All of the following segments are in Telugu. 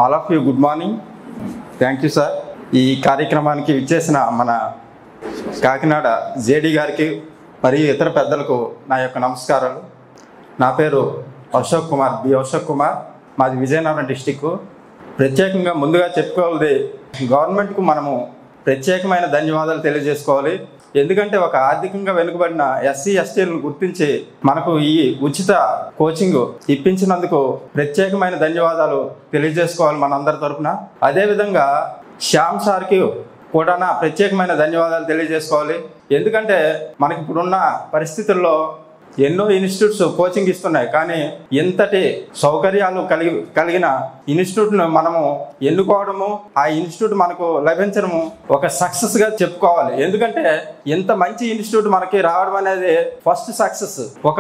All of you good morning. Thank you sir. ఈ కార్యక్రమానికి ఇచ్చేసిన మన కాకినాడ జేడీ గారికి మరియు ఇతర పెద్దలకు నా యొక్క నమస్కారాలు. నా పేరు అశోక్ కుమార్, అశోక్ కుమార్. మాది విజయనగరం డిస్టిక్. ప్రత్యేకంగా ముందుగా చెప్పుకోవాలి, గవర్నమెంట్కు మనము ప్రత్యేకమైన ధన్యవాదాలు తెలియజేసుకోవాలి. ఎందుకంటే ఒక ఆర్థికంగా వెనుకబడిన ఎస్సీ ఎస్టీలను గుర్తించి మనకు ఈ ఉచిత కోచింగ్ ఇప్పించినందుకు ప్రత్యేకమైన ధన్యవాదాలు తెలియజేసుకోవాలి మనందరి తరఫున. అదేవిధంగా శ్యామ్ సార్కి కూడా ప్రత్యేకమైన ధన్యవాదాలు తెలియజేసుకోవాలి. ఎందుకంటే మనకి ఇప్పుడున్న పరిస్థితుల్లో ఎన్నో ఇన్స్టిట్యూట్స్ కోచింగ్ ఇస్తున్నాయి, కానీ ఎంతటి సౌకర్యాలు కలిగిన ఇన్స్టిట్యూట్ను మనము ఎన్నుకోవడము, ఆ ఇన్స్టిట్యూట్ మనకు లభించడము ఒక సక్సెస్గా చెప్పుకోవాలి. ఎందుకంటే ఎంత మంచి ఇన్స్టిట్యూట్ మనకి రావడం అనేది ఫస్ట్ సక్సెస్. ఒక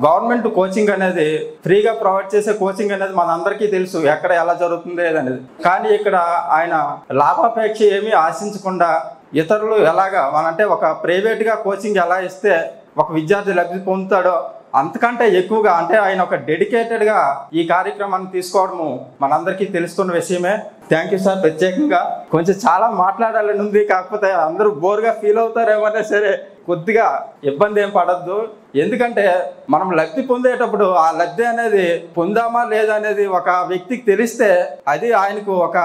గవర్నమెంట్ కోచింగ్ అనేది ఫ్రీగా ప్రొవైడ్ చేసే కోచింగ్ అనేది మనందరికీ తెలుసు ఎక్కడ ఎలా జరుగుతుంది అనేది. కానీ ఇక్కడ ఆయన లాభాపేక్ష ఏమీ ఆశించకుండా ఇతరులు ఎలాగా మనంటే ఒక ప్రైవేట్గా కోచింగ్ ఎలా ఇస్తే ఒక విద్యార్థి లబ్ధి పొందుతాడో అంతకంటే ఎక్కువగా అంటే ఆయన ఒక డెడికేటెడ్గా ఈ కార్యక్రమాన్ని తీసుకోవడము మనందరికీ తెలుస్తున్న విషయమే. Thank you sir. ప్రత్యేకంగా కొంచెం చాలా మాట్లాడాలని ఉంది, కాకపోతే అందరూ బోర్గా ఫీల్ అవుతారేమన్నా సరే కొద్దిగా ఇబ్బంది ఏం పడద్దు. ఎందుకంటే మనం లబ్ధి పొందేటప్పుడు ఆ లబ్ధి అనేది పొందామా లేదా అనేది ఒక వ్యక్తికి తెలిస్తే అది ఆయనకు ఒక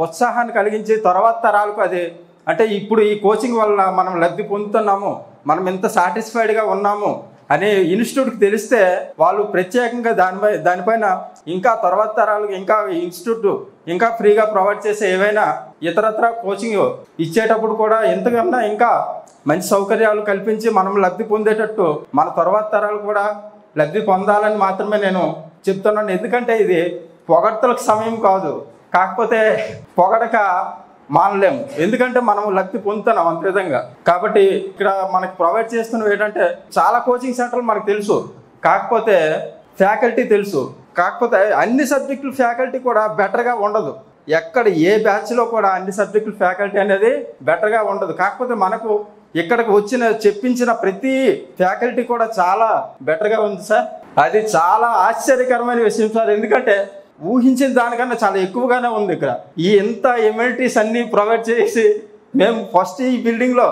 ఉత్సాహాన్ని కలిగించి తర్వాత తరాలకు అది అంటే ఇప్పుడు ఈ కోచింగ్ వల్ల మనం లబ్ధి పొందుతున్నాము, మనం ఎంత సాటిస్ఫైడ్గా ఉన్నాము అనే ఇన్స్టిట్యూట్కి తెలిస్తే వాళ్ళు ప్రత్యేకంగా దానిపైన ఇంకా తర్వాత తరాలకు ఇంకా ఇన్స్టిట్యూట్ ఇంకా ఫ్రీగా ప్రొవైడ్ చేసే ఏవైనా ఇతరత్ర కోచింగ్ ఇచ్చేటప్పుడు కూడా ఎంతకన్నా ఇంకా మంచి సౌకర్యాలు కల్పించి మనం లబ్ధి పొందేటట్టు మన తర్వాత తరాలు కూడా లబ్ధి పొందాలని మాత్రమే నేను చెప్తున్నాను. ఎందుకంటే ఇది పొగడ్తలకు సమయం కాదు, కాకపోతే పొగడక మానలేము. ఎందుకంటే మనం లబ్ధి పొందుతున్నాం అంత విధంగా. కాబట్టి ఇక్కడ మనకి ప్రొవైడ్ చేస్తున్నవి ఏంటంటే చాలా కోచింగ్ సెంటర్లు మనకు తెలుసు, కాకపోతే ఫ్యాకల్టీ తెలుసు, కాకపోతే అన్ని సబ్జెక్టులు ఫ్యాకల్టీ కూడా బెటర్గా ఉండదు. ఎక్కడ ఏ బ్యాచ్లో కూడా అన్ని సబ్జెక్టులు ఫ్యాకల్టీ అనేది బెటర్గా ఉండదు. కాకపోతే మనకు ఇక్కడికి చెప్పించిన ప్రతి ఫ్యాకల్టీ కూడా చాలా బెటర్గా ఉంది సార్. అది చాలా ఆశ్చర్యకరమైన విషయం సార్. ఎందుకంటే ఊహించిన దానికన్నా చాలా ఎక్కువగానే ఉంది. ఇక్కడ ఈ ఎంత ఎమ్యూనిటీస్ అన్నీ ప్రొవైడ్ చేసి మేము ఫస్ట్ ఈ బిల్డింగ్లో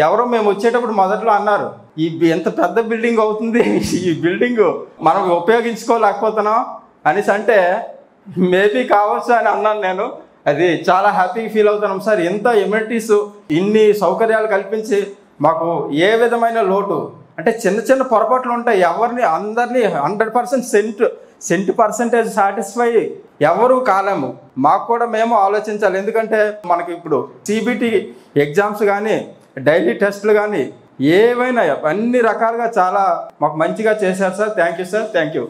ఎవరో మేము వచ్చేటప్పుడు మొదట్లో అన్నారు ఈ ఎంత పెద్ద బిల్డింగ్ అవుతుంది, ఈ బిల్డింగ్ మనం ఉపయోగించుకోలేకపోతున్నాం అనేసి అంటే మేబీ కావచ్చు అని అన్నాను నేను. అది చాలా హ్యాపీగా ఫీల్ అవుతున్నాం సార్. ఎంత ఎమ్యూనిటీస్ ఇన్ని సౌకర్యాలు కల్పించి మాకు ఏ విధమైన లోటు అంటే చిన్న చిన్న పొరపాట్లు ఉంటాయి, ఎవరిని అందరినీ 100% సాటిస్ఫై ఎవరు కాలేము. మాకు కూడా మేము ఆలోచించాలి. ఎందుకంటే మనకి ఇప్పుడు CBT ఎగ్జామ్స్ కానీ డైలీ టెస్టులు కానీ ఏవైనా అన్ని రకాలుగా చాలా మాకు మంచిగా చేశారు sir. Thank you sir. Thank you.